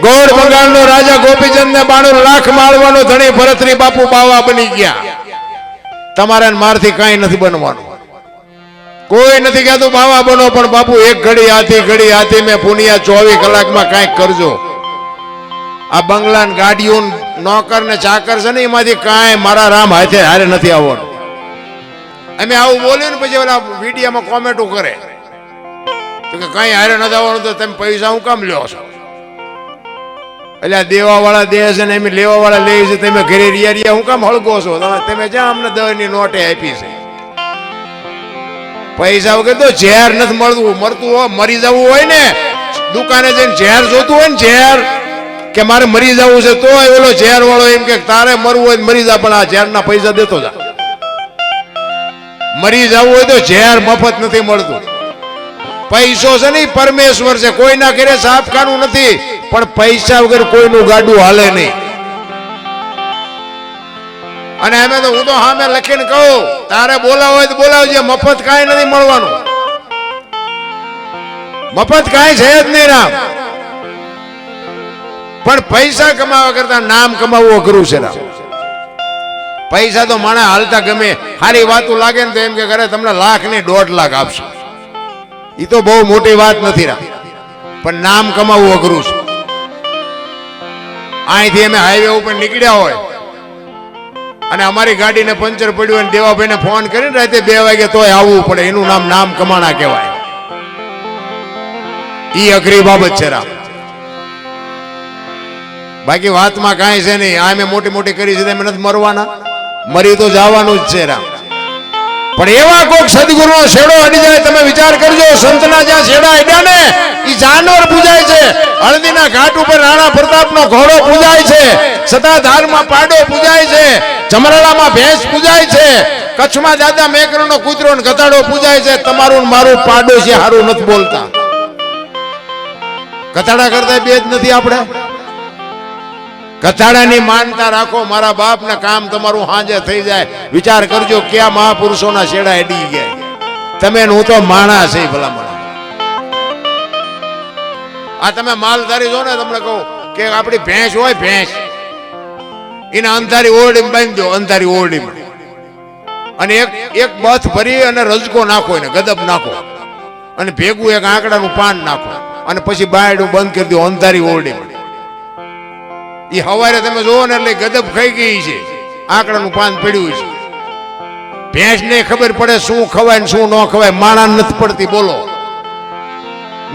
ગોળ બંગાળનો રાજા ગોપીચંદ ને 92 લાખ માળવાનો ધણી ભરતરી બાપુ બાવા બની ગયા. તમારે મારથી કાંઈ નથી બનવાનું. કોઈ નથી કહેતું બાવા બનો, પણ બાપુ એક ઘડી હાથી મેં પુનિયા 24 કલાકમાં કાંઈક કરજો. આ બંગલા ગાડીઓ નોકર ને ચાકર છે ને એમાંથી કાંઈ મારા રામ હાથે હારે નથી આવવાનું. અમે આવું બોલ્યું ને પછી ઓલા વિડીયોમાં કોમેન્ટો કરે તો કે કાંઈ હારે નથી આવવાનું, તો તમે પૈસા હું કામ લ્યો છો? એટલે દેવા વાળા દે છે ને એમ લેવા વાળા લે છે, તમે ઘરે રિયા હું કામ હળગો છો? તમે જ્યાં અમને 10 ની નોટે આપી છે. પૈસા વગર તો ઝેર નથી મરતું હોય. મરી જવું હોય ને દુકાને જઈને ઝેર જોતું હોય ને ઝેર, કે મારે મરી જવું છે, તો ઓલો ઝેર વાળો એમ કે તારે મરવું હોય મરી જા, પણ આ ઝેરના પૈસા દેતો જા. મરી જવું હોય તો ઝેર મફત નથી મળતું. પૈસો છે ને પરમેશ્વર છે, કોઈના ઘરે સાફખાનું નથી, પણ પૈસા વગર કોઈનું ગાડું હાલે નહીં. અને અમે તો હું તો સામે લખીને કહું, તારે બોલાવો હોય તો બોલાવજે, મફત કાંઈ નથી મળવાનું. મફત કાંઈ છે જ નહીં રામ. પણ પૈસા કમાવા કરતા નામ કમાવવું અઘરું છે રામ. પૈસા તો માણસ હાલતા ગમે, સારી વાતો લાગે ને તો એમ કે કરે તમને લાખ ની 1.5 લાખ આપશે. એ તો બહુ મોટી વાત નથી રામ, પણ નામ કમાવવું અઘરું છે. અહીંથી અમે હાઈવે ઉપર નીકળ્યા હોય અને અમારી ગાડીને પંચર પડ્યું અને દેવાભાઈને ફોન કરીને રાતે 2 વાગે તોય આવવું પડે, એનું નામ કમાણા કહેવાય. ઈ અઘરી બાબત છે રામ. બાકી વાતમાં કાંઈ છે નહીં. આ મેં મોટી કરી છે, તમે નથી મરવાના, મરી તો જવાનું જ છે રામ. પણ એવા કોઈક સદગુરુનો શેડો અડી જાય, તમે વિચાર કરજો. સંતના જ્યાં શેડા અડ્યા ને એ જાનવર પૂજાય છે. હળદીના ઘાટ ઉપર રાણા પ્રતાપનો ઘોડો પૂજાય છે, સતાધારમાં પાડો પૂજાય છે, જમરાળામાં ભેંસ પૂજાય છે, કચ્છમાં દાદા મેકરનો કૂતરો ને ગધાડો પૂજાય છે. તમારું મારું પાડોશી હારું નથી બોલતા. ગધાડા કરતા બે જ નથી આપણે. ગધાડાની માનતા રાખો, મારા બાપ ને કામ તમારું હાજે થઈ જાય. વિચાર કરજો ક્યાં મહાપુરુષોના શેડા એડી ગયા. તમે હું તો માણસ છે ભલામણ. આ તમે માલધારી છો ને, તમને કહું કે આપણી ભેંસ હોય, ભેંસ એને અંધારી ઓરડીમાં બાંધી દો, અંધારી ઓરડીમાં, અને એક બથ ભરી અને રજકો નાખો, એને ગદબ નાખો, અને ભેગું એક આંકડાનું પાન નાખો, અને પછી બાયડું બંધ કરી દો અંધારી ઓરડીમાં. એ હવારે તમે જોવો ને એટલે ગદબ ખાઈ ગઈ છે, આંકડાનું પાન પડ્યું છે. ભેંસ ને ખબર પડે શું ખવાય ને શું ન ખવાય, માણા નથી પડતી. બોલો,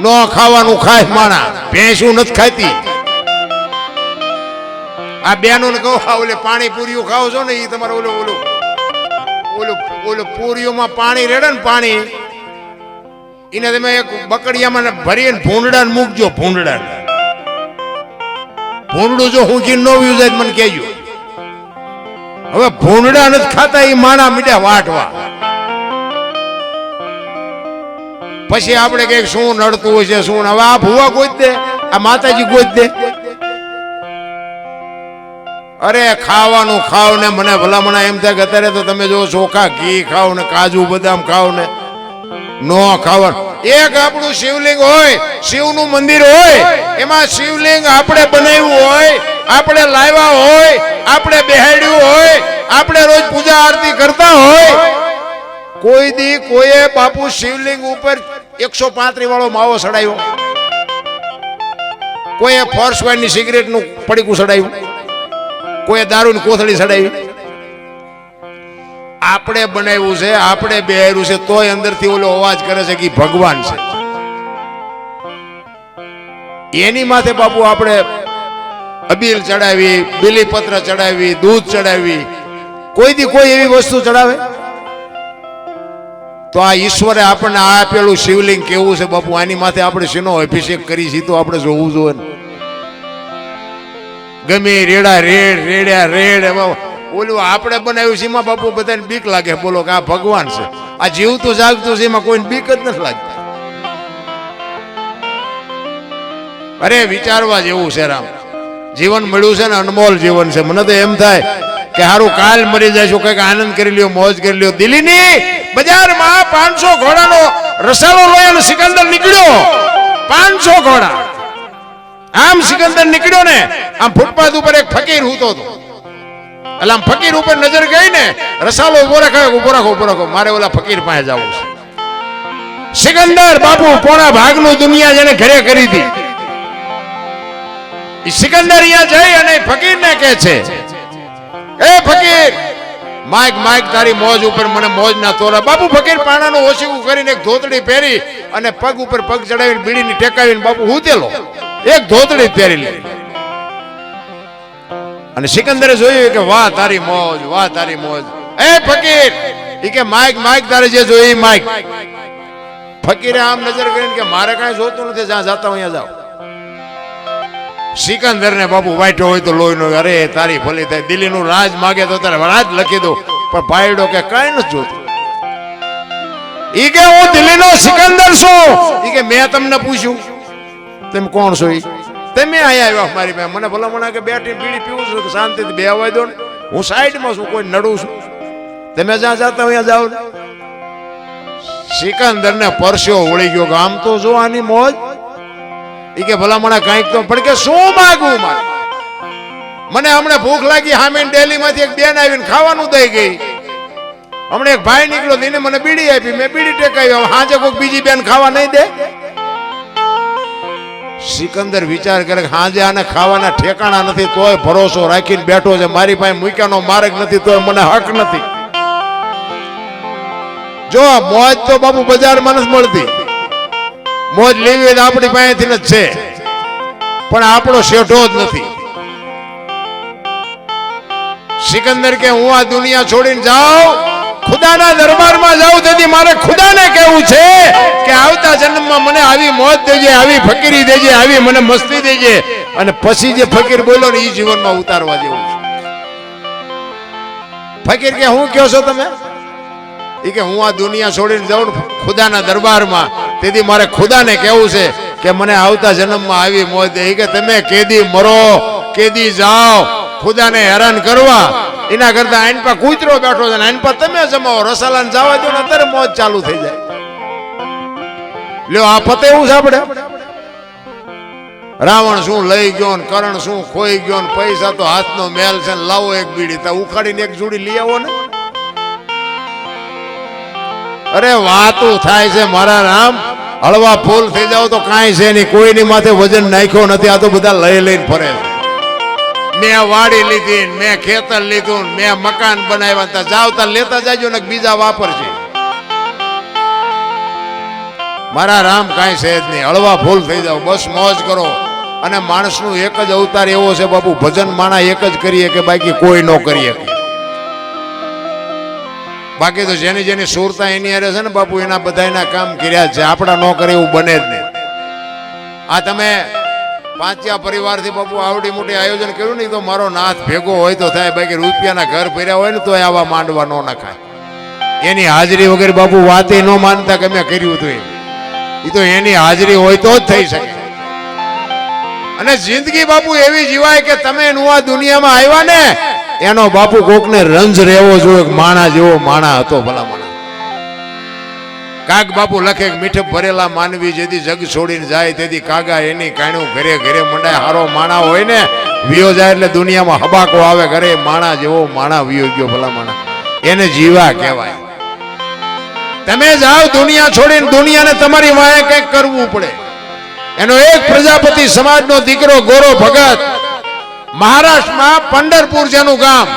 ન ખાવાનું ખાય માણા, ભેંસું નથી ખાતી. આ બેનો ને કહો ઓલે પાણી પૂરીઓ ખાવ છો ને, એ તમારે ઓલું પૂરીઓમાં પાણી રેડે ને, પાણી એને તમે એક બકડિયામાં ભરીને ભૂંડડા મૂકજો. ભૂંડડું જો હું કી ન વ્યુ જાય મને કહેજો. હવે ભૂંડડા નથી ખાતા, એ માણા મીડ્યા વાટવા. પછી આપણે કઈક શું નડતું હોય છે શું. હવે આ ભૂવા ગોત દે, આ માતાજી ગોત દે. અરે ખાવાનું ખાવ ને મને ભલામણા એમ થાય કે અત્યારે તો તમે જો ચોખા ઘી ખાવ ને કાજુ બદામ ખાવ ને નો ખાવાનું. એક આપણું શિવલિંગ હોય, શિવનું મંદિર હોય, એમાં શિવલિંગ આપણે બનાવ્યું હોય, આપણે લાવ્યા હોય, આપણે બેહાડ્યું હોય, આપણે રોજ પૂજા આરતી કરતા હોય, કોઈ દી કોઈએ બાપુ શિવલિંગ ઉપર 135 વાળો માવો સડાયો, કોઈએ ફોર્સ વાઇનની સિગરેટનું પડીકું સડાયું, કોઈએ દારૂની કોથળી સડાવી. આપણે બનાવ્યું છે, આપણે બેહાર્યું છે, તોય અંદરથી ઓલો અવાજ કરે છે કે ભગવાન છે. એની માથે બાપુ આપણે અબીલ ચડાવી, બીલીપત્ર ચડાવી, દૂધ ચડાવી, કોઈ દી કોઈ એવી વસ્તુ ચડાવે? તો આ ઈશ્વરે આપણને આપેલું શિવલિંગ કેવું છે બાપુ, આની માથે આપણે શેનો અભિષેક કરી છે તો આપણે જોવું જોઈએ. ગમે રેડા રેડ ઓલું આપણે બનાવ્યું છે એમાં બાપુ બધાને બીક લાગે. બોલો કે આ ભગવાન છે. આ જીવતું જાગતું છે એમાં કોઈને બીક જ નથી લાગતી. અરે વિચારવા જેવું છે રામ. જીવન મળ્યું છે ને અનમોલ જીવન છે. મને તો એમ થાય કે હારું કાલ મરી જઈશું, કઈક આનંદ કરી લ્યો, મોજ કરી લ્યો. દિલ્હીની બજારમાં 500 ઘોડાનો રસાલો લઈને સિકંદર નીકળ્યો. 500 ઘોડા આમ સિકંદર નીકળ્યો ને, આમ ફૂટપાથ ઉપર એક ફકીર હૂતો હતો. એટલે આમ ફકીર ઉપર નજર ગઈ ને, રસાલો ઉભો રાખો, મારે ઓલા ફકીર પાસે જવું છે. સિકંદર બાપુ પોણા ભાગનું દુનિયા જેને ઘરે કરી હતી, સિકંદર અહીંયા જઈ અને ફકીરને કહે છે, એ ફકીર, માઈક તારી મોજ ઉપર મને મોજ ના તોરા. બાપુ ફકીર પાણાનું ઓછીવું કરીને એક ધોતડી પહેરી અને પગ ઉપર પગ ચડાવીને બીડીની ટેકાવીને બાપુ હૂતેલો એક ધોતડી પહેરી લે. અને સિકંદરે જોયું કે વાહ તારી મોજ. એ ફકીર, ઈ કે માઈક તારે જે જોઈ માઈક. ફકીરે આમ નજર કરીને કે મારે કાંઈ જોતું નથી, જ્યાં જાતા હું અહીંયા જાવ. સિકંદર ને બાપુ વાઈટો હોય તો લોહી નો, અરે તારી ભલી થાય, દિલ્હીનું રાજ માગે તો તારે રાજ લખી દો, પણ ભાઈડો કે કાંઈ નથી જોતું. ઈ કે હું દિલ્હીનો સિકંદર છું. ઈ કે મેં તમને પૂછ્યું તમે કોણ છો? તમે અહીંયા આવ્યા મારી પાસે, મને ભલા કે બેઠી બીડી પીવું છું, શાંતિથી બે અવાય દો ને, હું સાઈડમાં છું, કોઈ નડું છું, તમે જ્યાં જાતા અહીંયા જાઓ. સિકંદર ને પરસ્યો વળી ગયો કે આમ તો જો આની મોજ. ઈ કે ભલા કાંઈક તો, પણ કે શું માગું મારે? મને હમણાં ભૂખ લાગી, હામીન ડેલી માંથી એક બેન આવીને ખાવાનું દઈ ગઈ. હમણાં એક ભાઈ નીકળ્યો, એને મને બીડી આપી, મેં બીડી ટેકાવી, હાજે કોઈ બીજી બેન ખાવા નહીં દે. સિકંદર વિચાર કરે કે હાજે આને ખાવાના ઠેકાણા નથી, તોય ભરોસો રાખીને બેઠો છે, મારી પાસે મૂક્યાનો માર્ગ નથી, તોય મને હક નથી. જો મોજ તો બાપુ બજારમાં નથી મળતી, મોજ લેવી હોય તો આપણી પાસેથી જ છે, પણ આપણો શેઠો જ નથી. સિકંદર કે હું આ દુનિયા છોડીને જાઉં, ખુદાના દરબારમાં જાઉં, તેથી મારે ખુદાને કહેવું છે કે આવતા જન્મમાં મને આવી મોજ દેજે, આવી ફકીરી દેજે, આવી મને મસ્તી દેજે. અને પછી જે ફકીર બોલો ને એ જીવનમાં ઉતારવા જેવું છે. ફકીર કે હું કહો છો તમે? એ કે હું આ દુનિયા છોડીને જાઉં ખુદાના દરબારમાં, તેથી મારે ખુદાને કહેવું છે કે મને આવતા જન્મમાં આવી મોજ દે. કે તમે કેદી મરો, કેદી જાઓ, ખુદાને હેરાન કરવા એના કરતા આઈન પર કૂતરો બેઠો છે, આઈન પર તમે જમાવો, રસાલાને જવા દો ને અત્યારે મોજ ચાલુ થઈ જાય. લ્યો આ પતે એવું છે આપણે. રાવણ શું લઈ ગયો ને કરણ શું ખોઈ ગયો ને પૈસા તો હાથનો મેલ છે, લાવો એક બીડી તા ઉખાડીને એક જોડી લઈ આવો ને. અરે વાતું થાય છે મારા રામ, હળવા ફૂલ થઈ જાવ તો કાંઈ છે નહીં, કોઈની માથે વજન નાખ્યો નથી, આ તો બધા લઈ લઈને ફરે છે. મેં વાડી લીધી, મેં ખેતર લીધું, મેં મકાન બનાવ્યા, જાવ તા લેતા જાજો ને બીજા વાપરશે. મારા રામ કાંઈ છે જ નહીં, હળવા ફૂલ થઈ જાવ, બસ મોજ કરો. અને માણસનું એક જ અવતાર એવો છે બાપુ, ભજન માણા એક જ કરીએ કે બાકી કોઈ ન કરીએ. બાકી તો જેની જેની સુરતા એની હારે છે ને બાપુ, એના બધાના કામ કર્યા છે, આપણા ન કરે એવું બને જ નહીં. આ તમે પાંચિયા પરિવારથી બાપુ આવડી મોટી આયોજન કર્યું ને, તો મારો નાથ ભેગો હોય તો થાય, બાકી રૂપિયાના ઘર ભર્યા હોય ને તો આવા માંડવા ન નખાય. એની હાજરી વગર બાપુ વાતે ન માનતા કે મેં કર્યું હતું, એ તો એની હાજરી હોય તો જ થઈ શકે. અને જિંદગી બાપુ એવી જીવાય કે તમે આ દુનિયામાં આવ્યા ને, એનો બાપુ કોકને રંજ રહેવો જોઈએ, માણા જેવો માણા હતો ભલા માણા. કાગ બાપુ લખે મીઠપ ભરેલા માનવી જેથી જગ છોડીને જાય, તેથી કાગા એની કાણું ઘરે ઘરે મંડાય. હારો માણા હોય ને વિયો જાય એટલે દુનિયામાં હબાકો આવે, ઘરે માણા જેવો માણા વિયો ગયો ભલા માણા, એને જીવા કહેવાય. તમે જાઓ દુનિયા છોડીને, દુનિયાને તમારી વાંહે કંઈક કરવું પડે. એનો એક પ્રજાપતિ સમાજનો દીકરો ગોરો ભગત, મહારાષ્ટ્રમાં પંઢરપુર જેનું ગામ,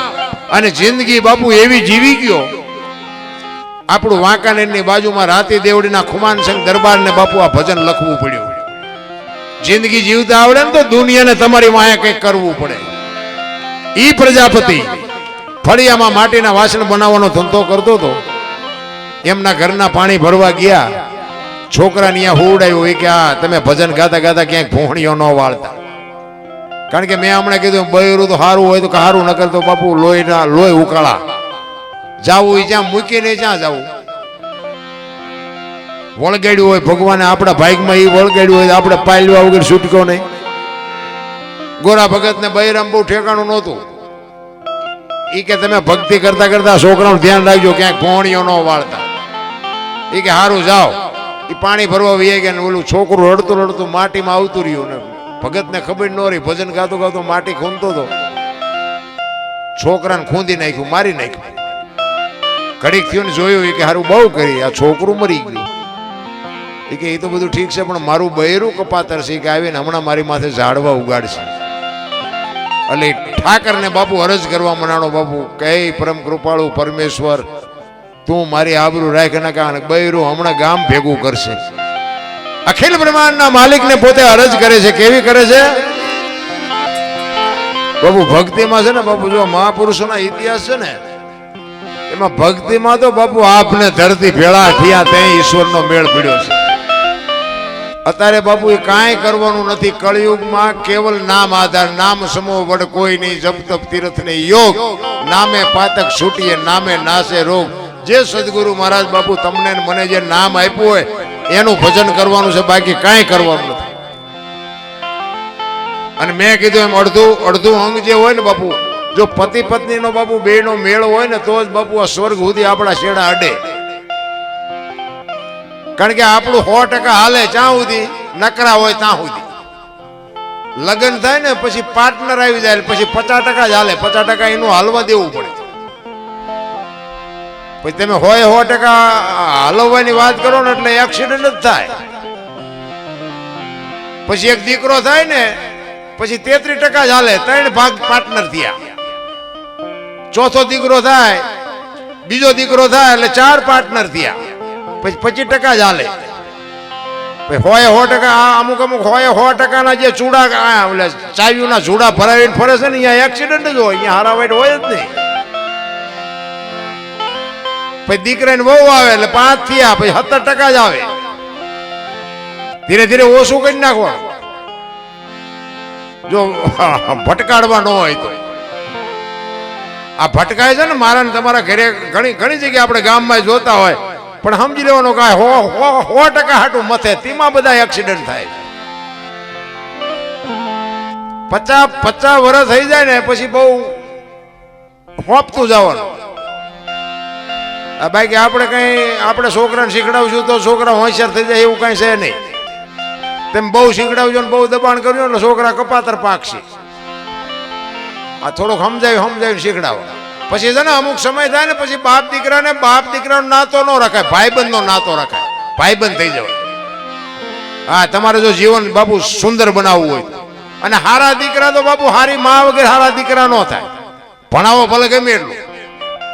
અને જિંદગી બાપુ એવી જીવી ગયો. આપણું વાંકાનેરની બાજુમાં રાતી દેવડીના ખુમાનસિંહ દરબારને બાપુ આ ભજન લખવું પડ્યું. જિંદગી જીવતા આવડે ને તો દુનિયાને તમારી વાંહે કંઈક કરવું પડે. ઈ પ્રજાપતિ ફળિયામાં માટીના વાસણ બનાવવાનો ધંધો કરતો હતો. એમના ઘરના પાણી ભરવા ગયા, છોકરાને અહીંયા હુવડાયું કે આ તમે ભજન ગાતા ગાતા ક્યાંક ભોણિયો ન વાળતા. કારણ કે મેં હમણાં કીધું બૈરું તો સારું હોય તો સારું, ન કરતો બાપુ લોહી ઉકાળા. જાવું જ્યાં મૂકીને જ્યાં જવું, વળગાડ્યું હોય ભગવાને આપણા ભાગમાં, એ વળગાડ્યું હોય આપણે પાયલવા વગર છૂટકો નહીં. ગોરા ભગત ને બૈરામ બહુ ઠેકાણું નહોતું. એ કે તમે ભક્તિ કરતા કરતા છોકરાનું ધ્યાન રાખજો, ક્યાંક ભોણિયો ન વાળતા. એ કે સારું જાઓ. એ પાણી ભરવા વહી ગયા ને ઓલું છોકરું રડતું રડતું માટીમાં આવતું રહ્યું ને ભગત ને ખબર ન રહી, ભજન ગાતો ગાતો માટી ખૂંદતો હતો, છોકરાને ખૂંદી નાખ્યું, મારી નાખ્યું. ઘડીક થયું ને જોયું કે હારું બહુ કરી, આ છોકરું મરી ગયું. એ કે એ તો બધું ઠીક છે, પણ મારું બૈરું કપાતર છે કે આવીને હમણાં મારી માથે ઝાડવા ઉગાડશે. એટલે ઠાકરને બાપુ અરજ કરવા મનાણો, બાપુ કે પરમ કૃપાળુ પરમેશ્વર તું મારી આબરૂ રાખ, ના કારણ બૈરું હમણાં ગામ ભેગું કરશે. અખિલ બ્રહ્માંડના માલિકને પોતે અરજ કરે છે. કેવી કરે છે બાપુ? ભક્તિમાં છે ને બાપુ, જો મહાપુરુષોના ઇતિહાસ છે ને એમાં ભક્તિમાં તો બાપુ આપને ધરતી ભેળા થયા ત્યાં ઈશ્વરનો મેળ પડ્યો છે. અત્યારે બાપુ એ કાંઈ કરવાનું નથી. કળિયુગમાં કેવલ નામ આધાર, નામ સમૂહ વડ કોઈ નહીં, જપ તપ તીર્થ ને યોગ, નામે પાતક છૂટીએ, નામે નાશે રોગ. જે સદગુરુ મહારાજ બાપુ તમને મને જે નામ આપ્યું હોય એનું ભજન કરવાનું છે, બાકી કાંઈ કરવાનું નથી. અને મેં કીધું એમ અડધું અંગ જે હોય ને બાપુ, જો પતિ પત્ની નો બાપુ બે નો મેળ હોય ને તો જ બાપુ આ સ્વર્ગ સુધી આપણા શેડા અડે. કારણ કે આપણું 100% હાલે ત્યાં સુધી, નકરા હોય ત્યાં સુધી. લગ્ન થાય ને પછી પાર્ટનર આવી જાય પછી 50% જ હાલે, 50% એનું હાલવા દેવું પડે. પછી તમે 100% હલવવાની વાત કરો ને એટલે એક્સિડન્ટ જ થાય. પછી એક દીકરો થાય ને પછી 33% જ હાલે, 3 ભાગ પાર્ટનર થયા. ચોથો દીકરો થાય, બીજો દીકરો થાય એટલે 4 પાર્ટનર થયા, પછી 25% જ હાલે. 100% અમુક 100% ના જે ચૂડા ચાવીઓના ચૂડા ભરાવીને ફરે છે ને અહીંયા એક્સિડન્ટ જ હોય, અહીંયા હારાવાઈટ હોય જ નહીં. પછી દીકરાને બહુ આવે એટલે 5 થયા, પછી 70% જ આવે. ધીરે ધીરે ઓછું કરી નાખવાનું જો ભટકાડવા ન હોય તો. આ ભટકાય છે ને મારા ને તમારા ઘરે ઘણી જગ્યાએ આપણે ગામમાં જોતા હોય, પણ સમજી લેવાનું કે 100% હાટું મથે તેમાં બધા એક્સિડન્ટ થાય. 50 વર્ષ થઈ જાય ને પછી બહુ હોપતું જવાનું. બાકી આપણે છોકરાને શીખડાવશું તો છોકરા હોશિયાર થઈ જાય એવું કઈ છે નહીં. તેમ બહુ શીખડાવજો ને બહુ દબાણ કર્યું એટલે છોકરા કપાતર પાકશે. આ થોડુંક સમજાવી શીખડાવો. પછી છે ને અમુક સમય થાય ને પછી બાપ દીકરાનો નાતો ન રખાય, ભાઈબંધનો નાતો રખાય, ભાઈબંધ થઈ જવાય. હા, તમારે જો જીવન બાપુ સુંદર બનાવવું હોય અને હારા દીકરા તો બાપુ હારી મા વગર હારા દીકરા ન થાય. ભણાવો ભલે ગમે એટલું,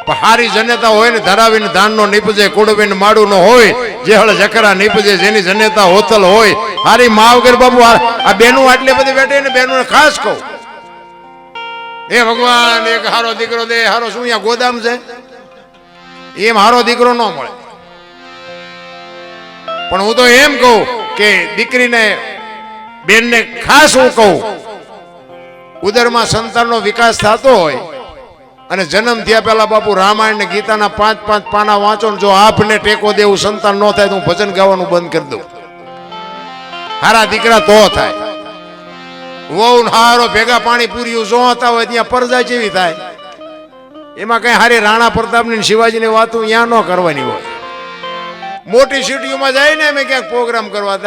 પણ હારી જનેતા હોય ને ધરાવીને ધાનનો નીપજે, કુડવીને માડું નો હોય, જેહળ જકરા નીપજે, જેની જનેતા હોતલ હોય. હારી મા વગર બાપુ આ બેનું આટલી બધી બેઠી ને બેનું ખાસ કહું, એ ભગવાન એક હારો દીકરો દે. હારો શું અહીંયા ગોદામ છે? એમ હારો દીકરો ન મળે. પણ હું તો એમ કહું કે દીકરીને બેનને ખાસ હું કહું, ઉદરમાં સંતાનનો વિકાસ થતો હોય અને જન્મ થયા પહેલા બાપુ રામાયણ ને ગીતાના 5-5 પાના વાંચો ને જો આપને ટેકો દેવું સંતાન ન થાય તો હું ભજન ગાવાનું બંધ કરી દઉં. હારા દીકરા તો થાય. વહુ હારો ભેગા પાણી પૂર્યું જો હતા હોય ત્યાં પરજા જેવી થાય. એમાં કઈ હારી રાણા પ્રતાપની શિવાજીની વાતો ત્યાં ન કરવાની હોય. મોટી સિટીઓમાં જાય ને અમે ક્યાંક પ્રોગ્રામ કરવા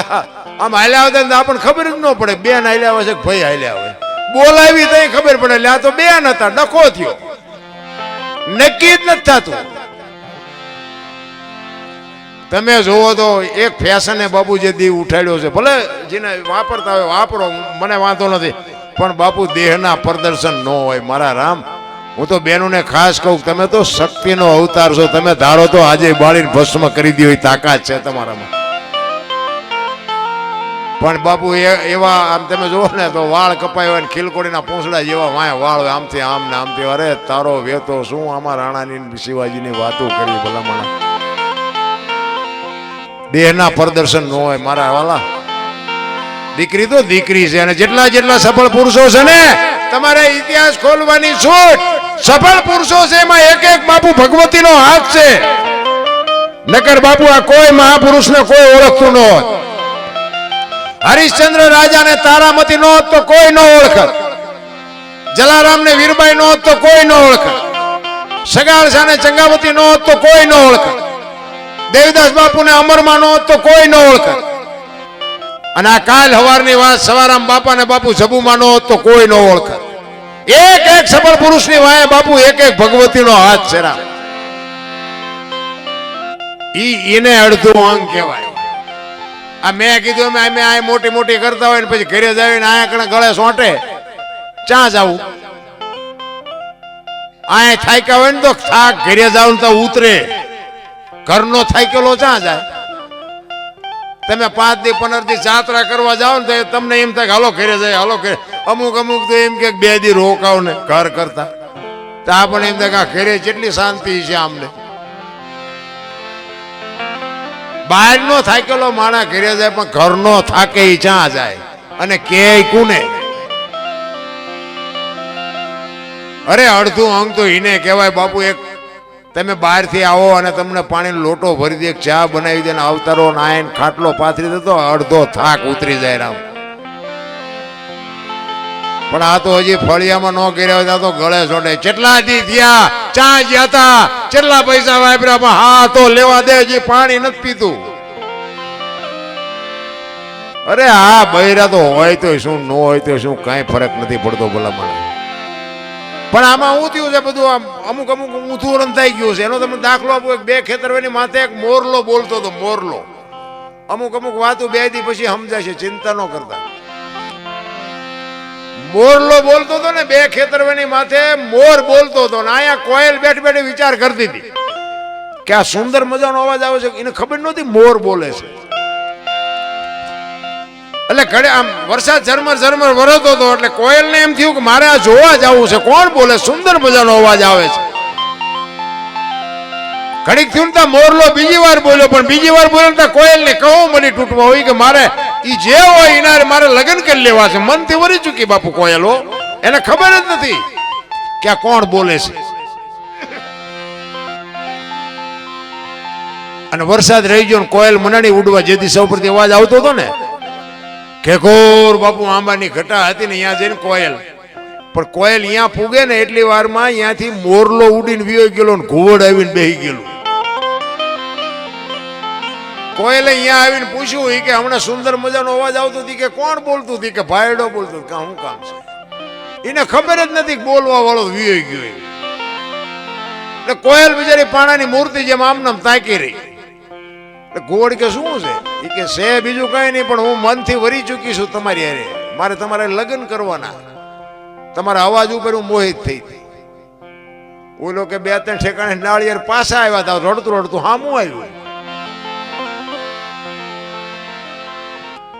આમ હાલ્યા આવતા ને આપણને ખબર જ ન પડે બેન હાલ્યા હોય છે કે ભાઈ હાલ્યા હોય. બોલાવી તો ખબર પડે એટલે આ તો બેન હતા, ડખો થયો, નક્કી જ નથી થતું. તમે જોવો તો એક ફેશને બાપુ જે દીવ ઉઠાડ્યો છે, ભલે જેને વાપરતા હોય વાપરો, મને વાંધો નથી, પણ બાપુ દેહના પ્રદર્શન ન હોય. મારા રામ, હું તો બેનોને ખાસ કહું, તમે તો શક્તિનો અવતાર છો. તમે ધારો તો આજે બાળીને ભસ્મ કરી દો એ તાકાત છે તમારામાં. પણ બાપુ એવા આમ તમે જુઓ ને તો વાળ કપાય હોય ને ખીલકોડીના પૂંછડા જેવા વાળ હોય, આમથી આમ ને આમથી. અરે તારો વેતો શું આમાં રાણાની શિવાજીની વાતો કરી ભલામણા. દેહના પ્રદર્શન ન હોય મારા વાલા. દીકરી તો દીકરી છે. અને જેટલા સફળ પુરુષો છે ને, તમારે ઇતિહાસ ખોલવાની છૂટ. સફળ પુરુષો છે એમાં એક બાપુ ભગવતીનો હાથ છે. નકર બાપુ આ કોઈ મહાપુરુષને કોઈ ઓળખતું ન હોય. હરિશ્ચંદ્ર રાજાને તારામતી નો હોત તો કોઈ ન ઓળખત. જલારામ ને વીરબાઈ નો હોત તો કોઈ ન ઓળખત. સગાળસા ને ચંગાવતી નો હોત તો કોઈ ન ઓળખત. દેવદાસ બાપુ ને અમરમાં નો હોત તો કોઈ ન ઓળખત. અને આ કાલ હવારની વાત સવારામ બાપા ને બાપુ જબુમાં નો હોત તો કોઈ ન ઓળખે. એક એક સફળ પુરુષની વાય બાપુ એક એક ભગવતીનો હાથ છે. એને અડધું અંગ કહેવાય. આ મેં કીધું અમે આ મોટી મોટી કરતા હોય ને પછી ઘરે જાવીને આયા કણે ગળે સોંટે ક્યાં જવું? આયા થાક્યા હોય ને તો થાક ઘરે જાવ ને તો ઉતરે. ઘરનો થાકેલો ક્યાં જાય? તમે 5 દી 15 દી જાત્રા કરવા જાઓ ને તો તમને એમ થાય હાલો ઘરે જાય હાલો ઘરે. અમુક તો એમ કે 2 દી રોકાવ ને ઘર કરતા તો આપણને એમ થાય કે ઘરે કેટલી શાંતિ છે. આમને બહાર નો થાકેલો માણા ઘરે જાય પણ ઘરનો થાકે ઈ ક્યાં જાય અને કે કોને? અરે અડધું અંગ તો એને કહેવાય બાપુ. એક તમે બહારથી આવો અને તમને પાણીનો લોટો ભરી દે, ચા બનાવી દે ને અવતારો નાયન ખાટલો પાથરી દે તો અડધો થાક ઉતરી જાય. રામ પણ આ તો હજી ફળિયામાં ન કર્યા હોય તો ગળે સોડે. કેટલા દી થયા ચા જ્યાં તા કેટલા પૈસા વાપર્યા પણ હા તો લેવા દે, હજી પાણી નથી પીતું. અરે હા બૈરા તો હોય તો શું ન હોય તો શું કઈ ફરક નથી પડતો ભલામણ. પણ આમાં શું થયું છે બધું અમુક ઊંધું રંધાઈ ગયું છે. એનો તમે દાખલો આપો. 2 ખેતરવાની માથે એક મોરલો બોલતો હતો. મોરલો અમુક વાતો 2 દી પછી સમજાશે, ચિંતા ન કરતા. મોરલો બોલતો હતો ને 2 ખેતરવાની માથે મોર બોલતો હતો ને અહીંયા કોયલ બેઠ બેઠે વિચાર કરતી હતી કે આ સુંદર મજાનો અવાજ આવે છે. એને ખબર નહોતી મોર બોલે છે. એટલે ઘડે આમ વરસાદ ઝરમર વરસતો હતો એટલે કોયલને એમ થયું કે મારે આ જોવા જવું છે, કોણ બોલે, સુંદર મજાનો અવાજ આવે છે. ઘડીક થયું ને મોરલો બીજી વાર બોલ્યો, પણ બીજી વાર બોલ્યો ને કોયલને કહું મની તૂટવા હોય કે મારે ઈ જે હોય એના મારે લગ્ન કરી લેવા છે. મનથી વરી ચૂકી બાપુ કોયલો. એને ખબર જ નથી કે આ કોણ બોલે છે. અને વરસાદ રહી ગયો ને કોયલ મનાણી ઉડવા જે દિશા ઉપરથી અવાજ આવતો હતો ને ખેકોર બાપુ આંબાની ઘટા હતી ને અહીંયા જઈને કોયલ. પણ કોયલ અહીંયા પૂગે ને એટલી વારમાં અહીંયાથી મોરલો ઉડીને વિયો ગયેલો ને ઘુવડ આવીને બેહી ગયેલું. કોયલે અહીંયા આવીને પૂછ્યું કે હમણાં સુંદર મજાનો અવાજ આવતો હતી કે કોણ બોલતું હતી? કે ભાયડો બોલતો. કે શું કામ છે? એને ખબર જ નથી બોલવા વાળો વિયો ગયો. એટલે કોયલ બિચારી પાણાની મૂર્તિ જેમ આમનામ તાકી રહી. ઘોડ કે શું છે? એ કે છે બીજું કઈ નહીં પણ હું મનથી વરી ચૂકી છું તમારી હારે. મારે તમારે લગ્ન કરવાના. તમારા અવાજ ઉપર હું મોહિત થઈ હતી. ઓલો કે 2-3 ઠેકાણે નાળિયેર પાછા આવ્યા હતા રડતું હામું આવ્યું.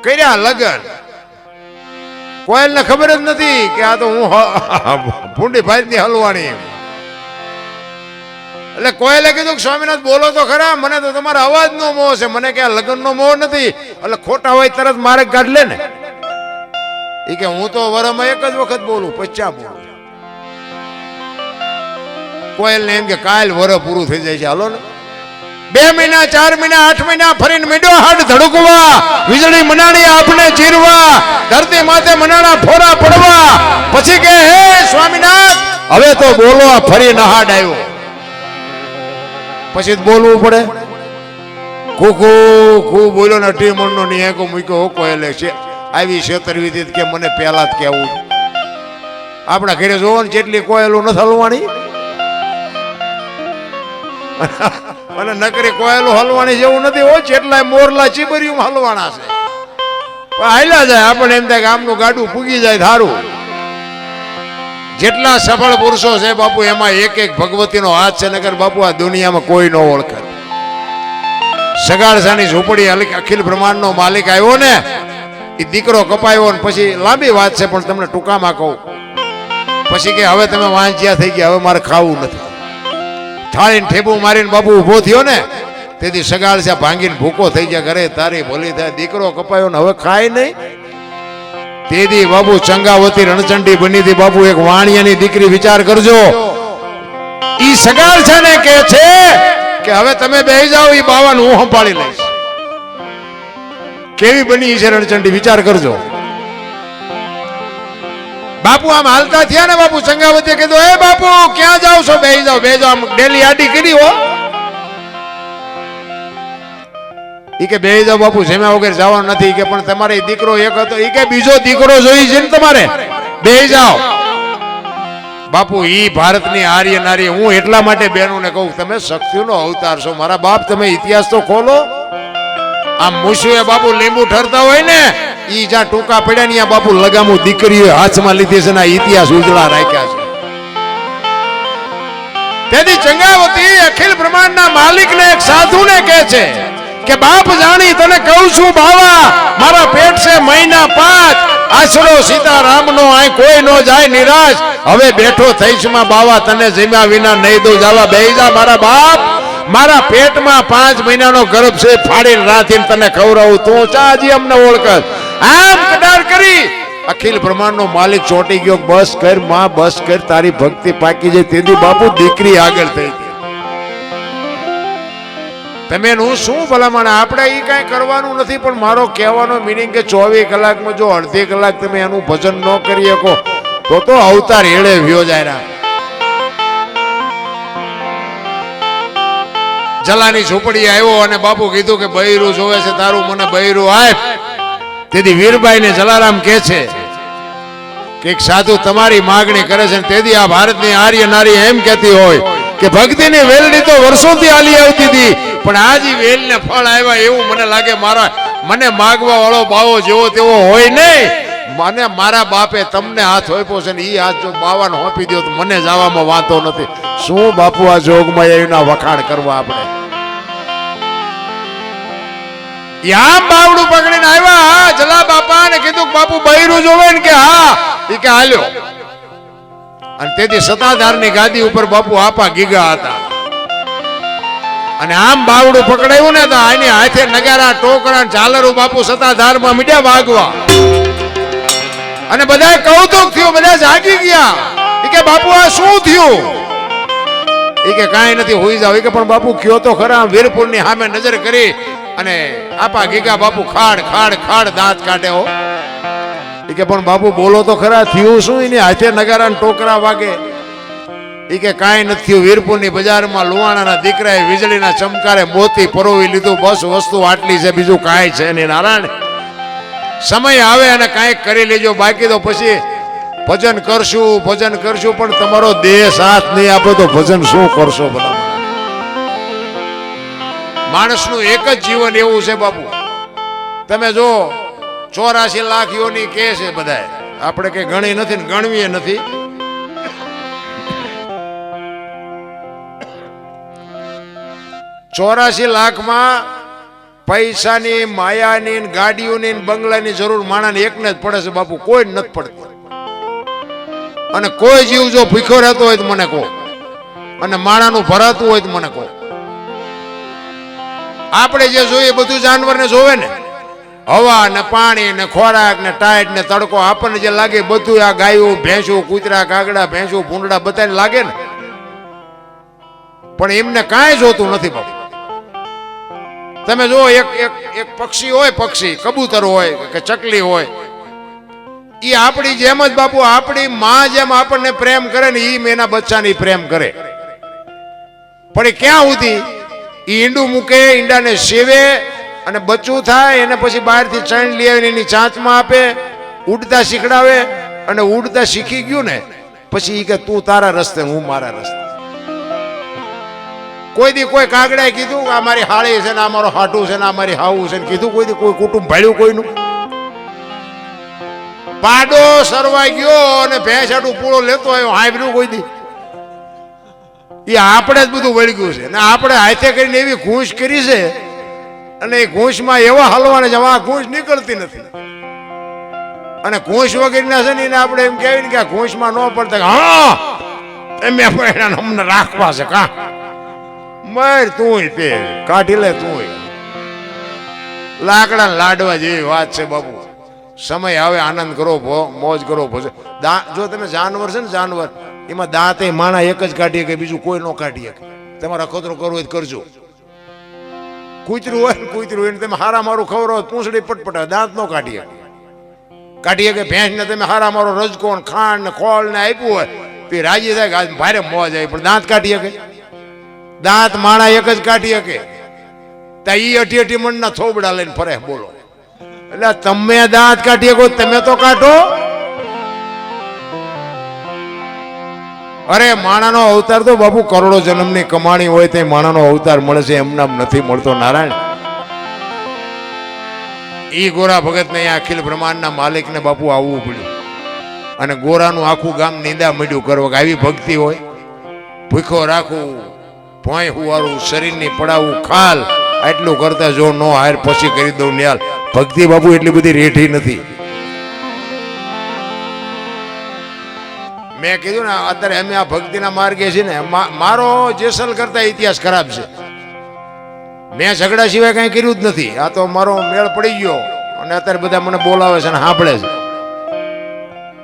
કર્યા લગ્ન. કોયલ ને ખબર જ નથી કે આ તો હું ભૂંડી ભાઈ ની હલવાણી. એટલે કોયલે કીધું કે સ્વામિનાથ બોલો તો ખરા, મને તો તમારા અવાજ નો મોહ છે, મને કે લગ્ન નો મોહ નથી. એટલે ખોટા હોય તરત મારે કાઢ લે ને. એ કે હું તો વરમાં 1 જ વખત બોલું 50 બોલું. કોયલ ને એમ કે કાલ વર પૂરું થઈ જાય છે, હાલો ને. 2 મહિના 4 મહિના 8 મહિના ફરીને મીડો હાડ ધડકવા, વીજળી મનાણી આપણે ચીરવા, ધરતી માથે મનાણા ફોરા પડવા. પછી કે હે સ્વામિનાથ હવે તો બોલો. ફરી નહાડ આવ્યો. પછી બોલવું પડે. ખૂબ બોલ્યો ને 18 મણનો નિયાકો મૂક્યો. કોયલે છે આવી છેતરવી કે મને પહેલા જ કહેવું. આપણા ઘરે જોવો ને જેટલી કોયલો નથી હલવાની અને નકરી કોયલો હલવાની જેવું નથી હોય. જેટલા મોરલા ચીબરિયું હલવાના છે. હાલ્યા જાય આપણે એમ થાય કે આમનું ગાડું પૂગી જાય થારું. જેટલા સફળ પુરુષો છે બાપુ એમાં એક ભગવતીનો હાથ છે. નગર બાપુ આ દુનિયામાં કોઈ ન ઓળખે. સગાડસાની ઝૂંપડી અખિલ બ્રહ્માંડનો માલિક આવ્યો ને એ દીકરો કપાયો ને પછી લાંબી વાત છે પણ તમને ટૂંકામાં કહું. પછી કે હવે તમે વાંચ્યા થઈ ગયા, હવે મારે ખાવું નથી. થાળીને ઠેબું મારીને બાપુ ઉભો થયો ને તેથી સગાડસા ભાંગીને ભૂકો થઈ ગયા. ઘરે તારી ભોલી થાય, દીકરો કપાયો ને હવે ખાય નહીં. તેથી બાપુ ચંગાવતી રણચંડી બની હતી. બાપુ એક વાણિયાની દીકરી વિચાર કરજો. ઈ સગાડસા ને કે છે કે હવે તમે બેહી જાઓ, ઈ બાવાનું હું સંભાળી લઈશ. કેવી બની છે રણચંડી વિચાર કરજો. બાપુ આમ હાલતા થયા ને બાપુ ચંગાવતીએ કીધું એ બાપુ ક્યાં જાવ છો? બેહી જાઓ આમ ડેલી આડી કરી હો. ઈ કે બેહી જાઓ બાપુ, જેમ્યા વગર જવાનું નથી. કે પણ તમારે દીકરો એક હતો. ઈ કે બીજો દીકરો જોઈ છે ને તમારે, બેહી જાઓ. બાપુ ઈ ભારતની આર્ય નારી. હું એટલા માટે બહેનોને કહું, તમે શક્તિનો અવતાર છો મારા બાપ. તમે ઇતિહાસ તો ખોલો. આમ મુશુએ બાપુ લીંબુ ઠરતા હોય ને, ઈ જ્યાં ટૂંકા પડ્યા ને બાપુ લગામું દીકરીઓ હાથમાં લીધી છે ને ઇતિહાસ ઉજળા રાખ્યા છે. તેથી ચંગાવતી અખિલ બ્રહ્માંડના માલિકને એક સાધુને કહે છે કે બાપ જાણી તને કહું છું બાવા, મારા પેટ છે મહિના 5, આશરો સીતારામનો આય કોઈ નો જાય નિરાશ. હવે બેઠો થઈશ માં બાવા, તને જમ્યા વિના નહીં દઉં જાવા. બેહી જા મારા બાપ, મારા પેટમાં 5 મહિનાનો ગર્ભ છે, ફાડીને રાખીને તને ખવડાવું. તું ચાજી અમને ઓળખ. આમ કડાર કરી અખિલ બ્રહ્માંડનો માલિક ચોંટી ગયો. બસ કર માં, બસ કર, તારી ભક્તિ પાકી જાય. તેથી બાપુ દીકરી આગળ થઈ ગઈ. તમે હું શું ભલામણ, આપણે એ કઈ કરવાનું નથી. પણ મારો કહેવાનો મિનિંગ કે 24 કલાકમાં જો અડધી કલાક તમે એનું ભજન ન કરી શકો તો અવતાર હેળે વ્યો જાય. જલાની ઝૂંપડી આવ્યો અને બાપુ કીધું કે બૈરું જોવે છે તારું, મને બૈરું આપ. તેથી વીરબાઈ ને જલારામ કહે છે કે એક સાધુ તમારી માગણી કરે છે. તેથી આ ભારતની આર્ય નારી એમ કહેતી હોય કે ભક્તિની વેલડી તો વર્ષોથી હાલી આવતી હતી, પણ આજી વેલને ફળ આવ્યા એવું મને લાગે. મને માગવા વાળો બાવો જેવો તેવો હોય નહીં. મને મારા બાપે તમને હાથ હોપ્યો છે ને એ હાથ જો બાવાને હોપી દો તો મને જવામાં વાંધો નથી. શું બાપુ આ જોગમાં એના વખાણ કરવા આપણે. આમ બાવડું પકડીને આવ્યા જલા બાપા ને કીધું બાપુ બૈરું જોવે ને કે હા. એ કે હાલ્યો. અને તેથી સતાધારની ગાદી ઉપર બાપુ આપા ગીગા હતા. અને આમ બાવડું પકડાયું ને તો આની હાથે નગારા ટોકરા ઝાલરો બાપુ સતાધારમાં મીડ્યા વાગવા. અને બધા કૌતુક થયું, બધા જાગી ગયા. એ કે બાપુ આ શું થયું? એ કે કાંઈ નથી, હોઈ જાવ. એ કે પણ બાપુ કયો તો ખરા. વીરપુર ની સામે નજર કરી અને આપા ગીગા બાપુ ખાડ ખાડ ખાડ દાંત કાઢે હો. એ કે પણ બાપુ બોલો તો ખરા, થયું શું? એની હાથે નગારા ટોકરા વાગે. એ કે કાંઈ નથી થયું. વીરપુરની બજારમાં લુવાણાના દીકરાએ વીજળીના ચમકારે મોતી પરોવી લીધું. બસ વસ્તુ આટલી છે, બીજું કાંઈ છે નહીં. નારાયણ સમય આવે અને કાંઈક કરી લેજો, બાકી તો પછી ભજન કરશું ભજન કરશું, પણ તમારો દેહ સાથ નહીં આપે તો ભજન શું કરશો? બધા માણસનું એક જ જીવન એવું છે બાપુ. તમે જો 84 લાખ યોની કે છે બધા, આપણે કઈ ગણી નથી ને ગણવીએ નથી. ચોરાસી લાખમાં પૈસાની, માયાની, ગાડીઓની, બંગલાની જરૂર માણાને એકને જ પડે છે બાપુ, કોઈ જ નથી પડતી. અને કોઈ જીવ જો ભૂખ્યો રહેતો હોય તો મને કહો, અને માણાનું ભરાતું હોય તો મને કહો. આપણે જે જોઈએ બધું જાનવરને જોવે ને, હવા ને પાણી ને ખોરાક ને ટાઈટ ને તડકો, આપણને જે લાગે બધું આ ગાયું ભેંસું, કૂતરા, કાગડા, ભેંસું, ભૂંડડા બધાને લાગે ને, પણ એમને કાંઈ જોતું નથી બાપુ. તમે જો એક પક્ષી હોય, પક્ષી કબૂતર હોય કે ચકલી હોય, એ આપણી જેમ જ બાપુ, આપણી માં જેમ આપણને પ્રેમ કરે ને એ એના બચ્ચાને પ્રેમ કરે. પણ એ ક્યાં સુધી? એ ઈંડું મૂકે, ઈંડાને સેવે અને બચ્ચું થાય એને પછી બહારથી ચણ લઈ આવીને એની ચાંચમાં આપે, ઉડતા શીખડાવે. અને ઉડતા શીખી ગયું ને પછી એ કે તું તારા રસ્તે હું મારા રસ્તે. કોઈ દી કોઈ કાગડાએ કીધું આ મારી હાળી છે ને આ મારો હાટું છે ને આ મારી હાવું છે ને કીધું? કોઈ દી કોઈ કુટુંબ ભાળ્યું કોઈનું? પાડો સરવાઈ ગયો અને ભેંસ હાટું પૂળો લેતો આવ્યો, હાંભળ્યું કોઈ દી? એ આપણે જ બધું વળગ્યું છે ને આપણે હાથે કરીને એવી ઘૂંસ કરી છે, અને એ ઘૂંસમાં એવા હલવાને છે આ ઘૂંસ નીકળતી નથી. અને ઘૂંસ વગેરેના છે ને એને આપણે એમ કહેવાય ને કે આ ઘૂંસમાં ન પડતા, હા તમે અમને રાખવા છે કા મર તું તે કાઢી લે તું. લાકડા લાડવા જેવી વાત છે બાપુ. સમય આવે આનંદ કરો, મોજ કરો. જો તમે જાનવર છે ને જાનવર, એમાં દાંતે માણા એક જ કાઢીએ કે બીજું કોઈ ન કાઢીએ. તમારે અખતરો કરવો હોય કરજો. કૂતરું હોય ને કૂતરું હોય, તમે હારા મારું ખવડાવો પૂંછડી પટપટ, દાંત ન કાઢીએ કે ભેંસ ને તમે હારા મારો રજકો ખાંડ ને ખોળ ને આપ્યું હોય તો રાજી થાય કે ભારે મોજ આવી, પણ દાંત કાઢીએ કે? દાંત માણા એક જ કાઢી શકે. તા ઈ 88 મણના થોબડા લઈને ફરે. બોલો, એટલે તમે દાંત કાઢીએ કો, તમે તો કાઢો. અરે માણાનો અવતાર તો બાપુ કરોડો જન્મની કમાણી હોય તે માણાનો અવતાર મળે છે, એમનામ નથી મળતો. નારાયણ ઈ ગોરા ભગત ને અખિલ બ્રહ્માંડના માલિક ને બાપુ આવવું પડ્યું, અને ગોરાનું આખું ગામ નિંદા મળ્યું કરવા કે આવી ભક્તિ હોય. ભૂખો રાખવું, ભોંય હુવારું, શરીરની પડાવું ખાલ, આટલું કરતા જો નો હાર પછી કરી દઉં ન્યાલ. ભક્તિ બાપુ એટલી બધી રેઠી નથી. મેં કીધું ને અત્યારે અમે આ ભક્તિના માર્ગે છે ને, મારો જેસલ કરતા ઇતિહાસ ખરાબ છે. મેં ઝઘડા સિવાય કઈ કર્યું જ નથી. આ તો મારો મેળ પડી ગયો અને અત્યારે બધા મને બોલાવે છે અને સાંભળે છે.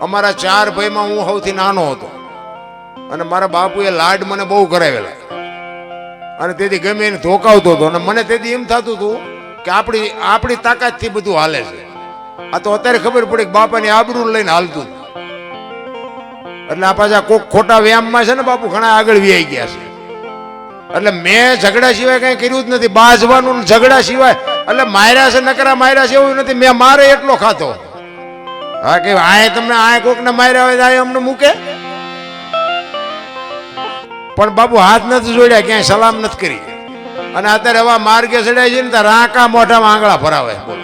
અમારા 4 ભાઈમાં હું સૌથી નાનો હતો અને મારા બાપુએ લાડ મને બહુ કરાવેલા, અને તેથી ગમે એને ધોકાવતો હતો. અને મને તેથી એમ થતું હતું કે આપણી તાકાતથી બધું હાલે છે. આ તો અત્યારે ખબર પડી કે બાપાની આબરૂ લઈને હાલતું. એટલે આ પાછા કોક ખોટા વ્યાયામમાં છે ને બાપુ ઘણા આગળ વ્યાઈ ગયા છે. એટલે મેં ઝઘડા સિવાય કઈ કર્યું જ નથી. બાજવાનું ઝઘડા સિવાય એટલે માર્યા છે, નકરા માર્યા છે એવું નથી. મેં મારે એટલો ખાતો. હા કે આ તમને આ કોક ને માર્યા હોય આ અમને મૂકે, પણ બાપુ હાથ નથી જોડ્યા, ક્યાંય સલામ નથી કરી. અને અત્યારે હવે માર્ગે ચડાય છે ને ત્યાં રાંકા મોઢામાં આંગળા ફરાવે. બોલો,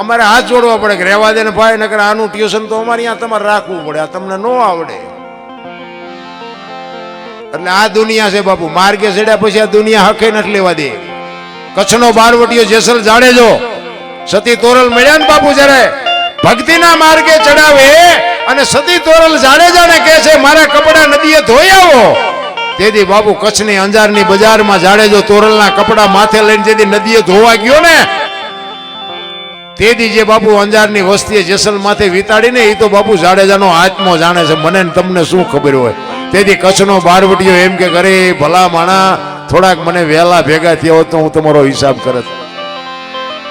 અમારે હાથ જોડવા પડે કે રહેવા દે ને ભાઈ, નકર આનું ટ્યુશન તો અમારે અહીંયા તમારે રાખવું પડે, આ તમને ન આવડે. એટલે આ દુનિયા છે બાપુ. માર્ગે ચડ્યા પછી આ દુનિયા હકે નથી લેવા દે. કચ્છનો બારવટીયો જેસલ જાડેજો સતી તોરલ મળ્યા ને બાપુ, જયારે ભક્તિના માર્ગે ચડાવે અને સતી તોરલ જાડેજાને કહે છે મારા કપડા નદીએ ધોઈ આવો, તેથી બાપુ કચ્છની અંજારની બજારમાં જાડેજો તોરલના કપડા માથે લઈને જેથી નદીએ ધોવા ગયો ને, તેથી જે બાપુ અંજારની વસ્તીએ જેસલ માથે વિતાડીને એ તો બાપુ જાડેજાનો આત્મો જાણે છે. મને તમને શું ખબર હોય. તેથી કચ્છનો બારવટીયો એમ કે કરે ભલા માણા થોડાક મને વહેલા ભેગા થયા હોત તો હું તમારો હિસાબ કરત.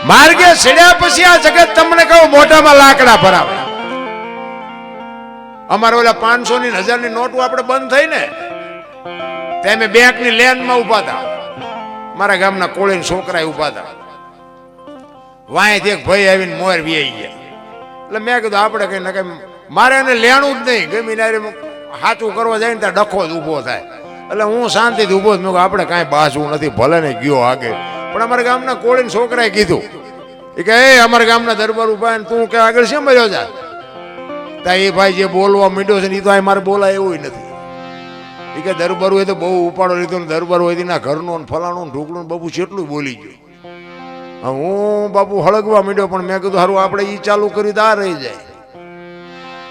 માર્ગે ચડ્યા પછી આ જગત તમને કહું મોઢામાં લાકડા ભરાવે. અમારે ઓલા 500 ની 1000 ની નોટો આપણે બંધ થઈ ને, તેમે બેંકની લેનમાં ઉભા હતા. મારા ગામના કોળીના છોકરા ઉભા હતા. વાંયથી એક ભાઈ આવીને મોર વી ગયા. એટલે મેં કીધું આપણે કઈ ના કઈ મારે એને લેણું જ નહીં. ગમી હાચું કરવા જાય ને ત્યાં ડખો જ ઊભો થાય. એટલે હું શાંતિથી ઊભો જ. મેં આપણે કાંઈ બાસવું નથી, ભલે ને ગયો આગળ. પણ અમારા ગામના કોળીના છોકરાએ કીધું કે એ અમારા ગામના દરબાર ઉભા ને તું કે આગળ શેમ મળ્યો જા. તા એ ભાઈ જે બોલવા માંડ્યો છે ને એ તો આ મારે બોલાય એવું નથી. એ કે દરબાર હોય તો બહુ ઉપાડો લીધો ને દરબાર હોય ના ઘરનું ફલાણું ઢોકળું બાપુ કેટલું બોલી ગયું. હું બાપુ હળગવા માંડ્યો, પણ મેં કીધું સારું આપણે એ ચાલુ કરી તો આ રહી જાય.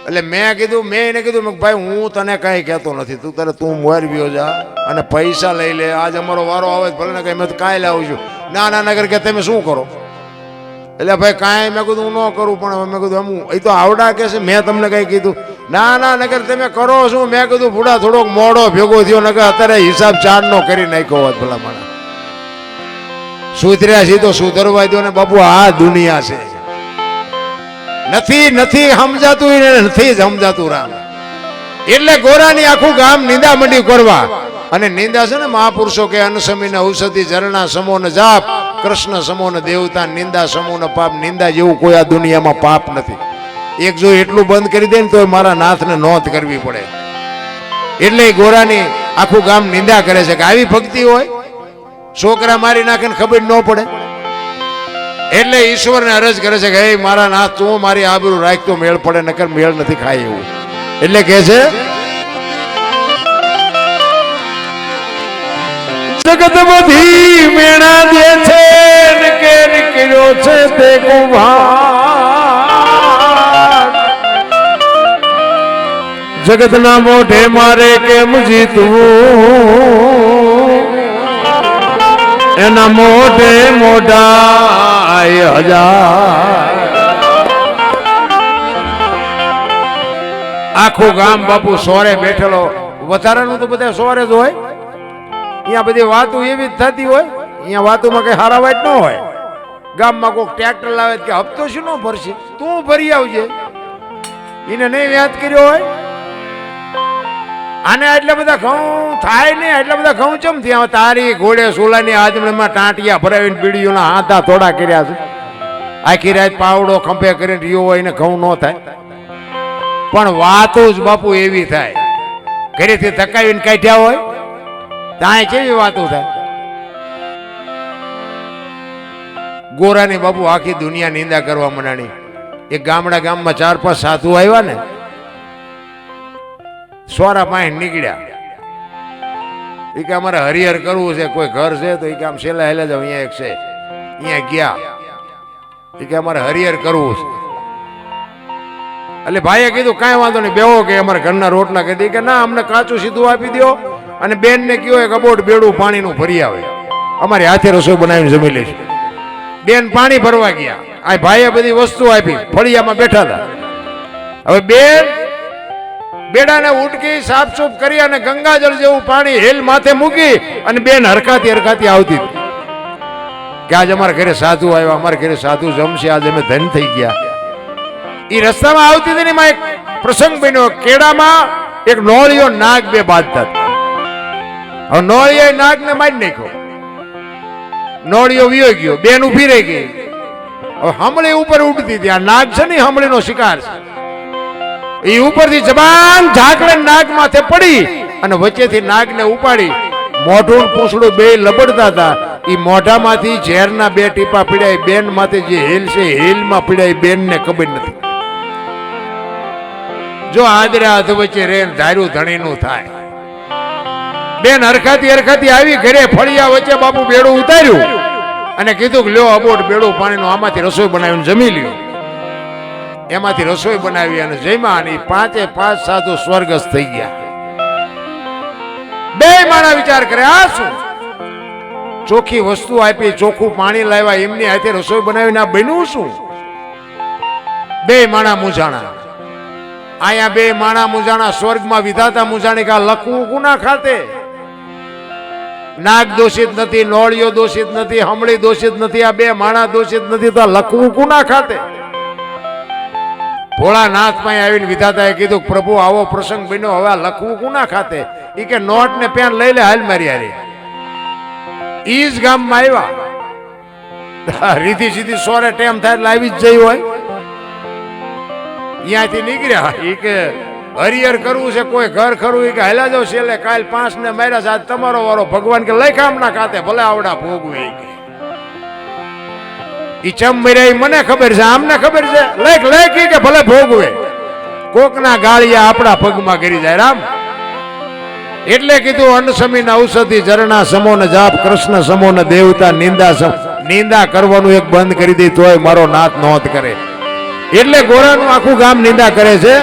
એટલે મેં એને કીધું ભાઈ હું તને કઈ કહેતો નથી, તું તારે તું મોર વ્યો જા અને પૈસા લઈ લે. આજ અમારો વારો આવે ભલે ને કઈ મેં કાંઈ લાવું છું. ના નગર કે તમે શું કરો. એટલે ભાઈ કાંઈ મેં કીધું હું ન કરું, પણ મેં કીધું હું એ તો આવડા કે છે મેં તમને કઈ કીધું. ના નગર તમે કરો શું. મેં કીધું ભૂડા થોડોક મોડો ભેગો થયો, નગર અત્યારે હિસાબ 4 નો કરી નાખ્યો હોત ભલા માણા. સુધર્યા છે તો સુધરવા દો ને બાપુ. આ દુનિયા છે, નથી સમજાતું ને નથી સમજાતું રામ. એટલે ગોરાની આખું ગામ નિંદા મંડી કરવા. અને નિંદા છે ને મહાપુરુષો કે અનસમીને ઔષધિ ઝરણા સમોન જાપ, કૃષ્ણ સમોન દેવતા, નિંદા સમોન પાપ. નિંદા જેવું કોઈ આ દુનિયામાં પાપ નથી. એક જો એટલું બંધ કરી દે ને તો મારા નાથને નોંધ કરવી પડે. એટલે ગોરાની આખું ગામ નિંદા કરે છે કે આવી ભક્તિ હોય, છોકરા મારી નાખે ને ખબર ન પડે. એટલે ઈશ્વરને અરજ કરે છે કે હે મારા નાથ તું મારી આબરૂ રાખ તો મેળ પડે, નકર મેળ નથી ખાય એવું. એટલે કે છે જગત બધી મેણા દે છે ને કે નીકળ્યો છે તે કુંભાર, જગતના મોઢે મારે કેમ જીતવું, એના મોઢે મોઢા 1000. આખું ગામ બાપુ સોરે બેઠેલો. વધારાનું તો બધા સોરે જ હોય. અહીંયા બધી વાતો એવી જ થતી હોય. અહીંયા વાતોમાં કઈ હારા વાત ન હોય. ગામમાં કોઈક ટ્રેક્ટર લાવે કે હપ્તો શું ન ભરશે, તું ભરી આવજે. એને નહીં યાદ કર્યો હોય. આને એટલા બધા ઘઉં થાય ને, એટલા બધા ઘઉં ચમ થયા? તારી ઘોડે સોલાની આજમણીમાં ટાંટિયા ભરાવીને પીડીઓના હાથા થોડા કર્યા છે. આખી રાત પાવડો ખંભે કરીને રીયો હોય ને ઘઉં ન થાય. પણ વાતો જ બાપુ એવી થાય, ઘરેથી ધકાવીને કાઢ્યા હોય ત્યાં કેવી વાતો થાય. ગોરાની બાપુ આખી દુનિયા નિંદા કરવા મંડાણી. એક ગામમાં 4-5 સાધુ આવ્યા ને, સોરા પાસે નીકળ્યા. એ કે અમારે હરિહર કરવું છે, કોઈ ઘર છે તો? એ કે આમ છેલ્લા હેલે જાવ, અહીંયા એક છે. અહીંયા ગયા. એ કે અમારે હરિહર કરવું છે. એટલે ભાઈએ કીધું કાંઈ વાંધો નહીં, બેહો કે અમારે ઘરના રોટલા કરી દે. કે ના, અમને કાચું સીધું આપી દો અને બેન ને કયો એક અબોટ બેડું પાણીનું ભરી આવે, અમારી હાથે રસોઈ બનાવીને જમી લઈશું. બેન પાણી ભરવા ગયા. આ ભાઈએ બધી વસ્તુ આપી, ફળિયામાં બેઠા હતા. હવે બેન બેડાને ઉટકી સાફસૂફ કરી અને ગંગાજળ જેવું પાણી હેલ માથે મૂકી અને બેન હરખાતી આવતી હતી કે આજ અમારા ઘરે સાધુ આવ્યા, અમારા ઘરે સાધુ જમશે, આજ અમે ધન થઈ ગયા. એ રસ્તામાં આવતી હતી ને, એમાં એક પ્રસંગ બન્યો. કેળામાં એક નોળિયો નાગ બે બાંધતા હતા. હવે નોળિયો નાગને મારી નાખ્યો. નોળિયો વિયો ગયો, બેન ઉભી રહી ગઈ. હવે હમળી ઉપર ઉડતી હતી. આ નાગ છે ને, હમળીનો શિકાર છે. એ ઉપરથી જબાન ઝાકળે નાગ માથે પડી અને વચ્ચેથી નાગને ઉપાડી મોઢું પૂંછડું બે લબડતા હતા. એ મોઢામાંથી ઝેરના 2 ટીપા પીડાય. બેન માથે જે હેલ છે, હેલમાં પીડાય. બેન ને ખબર નથી. જો આદરા હાથ વચ્ચે રે ધાર્યું ધણીનું થાય. બેન હરખાતી આવી ઘરે. ફળિયા વચ્ચે બાપુ બેડું ઉતાર્યું અને કીધું કે લ્યો અબોટ બેડું પાણીનું, આમાંથી રસોઈ બનાવીને જમી લ્યો. એમાંથી રસોઈ બનાવી અને જમ્યા. 5 સાધુ સ્વર્ગસ્થ થઈ ગયા. બે માણા વિચાર કરે, આ શું ચોખ્ખી વસ્તુ આપી, ચોખ્ખું પાણી લાવ્યા, એમની હાથે રસોઈ બનાવીને આ બન્યું શું? બે માણા મૂંઝાણા. અહીંયા બે માણા મૂંઝાણા. સ્વર્ગમાં વિધાતા મૂંઝાણી કે લખવું ગુના ખાતે. નાગ દોષિત નથી, નોળિયો દોષિત નથી, હમળી દોષિત નથી, આ બે માણા દોષિત નથી, તો લખવું ગુના ખાતે. ભોળાનાથ પાસે આવીને વિધાતાએ કીધું, પ્રભુ આવો પ્રસંગ બન્યો, હવે લખવું ગુના ખાતે. ઈ કે નોટ ને પેન લઈ લે, હાલ મારી હારી. ઈ જ ગામમાં આવ્યા. રીધી સીધી સોરે ટેમ થાય એટલે આવી જ જઈ હોય. ત્યાંથી નીકળ્યા. ઈ કે હરિહર કરવું છે, કોઈ ઘર ખરું? ઈ કે હાલા જાવ છેલ્લે, કાલ 5 ને માર્યા છે, આજ તમારો વારો. ભગવાન કે લઈ કામના ખાતે, ભલે આવડા ભોગવે. ઈ ચમ મર્યા મને ખબર છે, આમને ખબર છે. લેખ કે ભલે ભોગવે. કોકના ગાળિયા આપણા પગમાં કરી જાય. રામ એટલે કીધું, અન્ન સમીન ઔષધિ ઝરણા સમો ને જાપ, કૃષ્ણ સમો ને દેવતા નિંદા. નિંદા કરવાનું એક બંધ કરી દે તોય મારો નાથ નોંધ કરે. એટલે ગોરાનું આખું ગામ નિંદા કરે છે.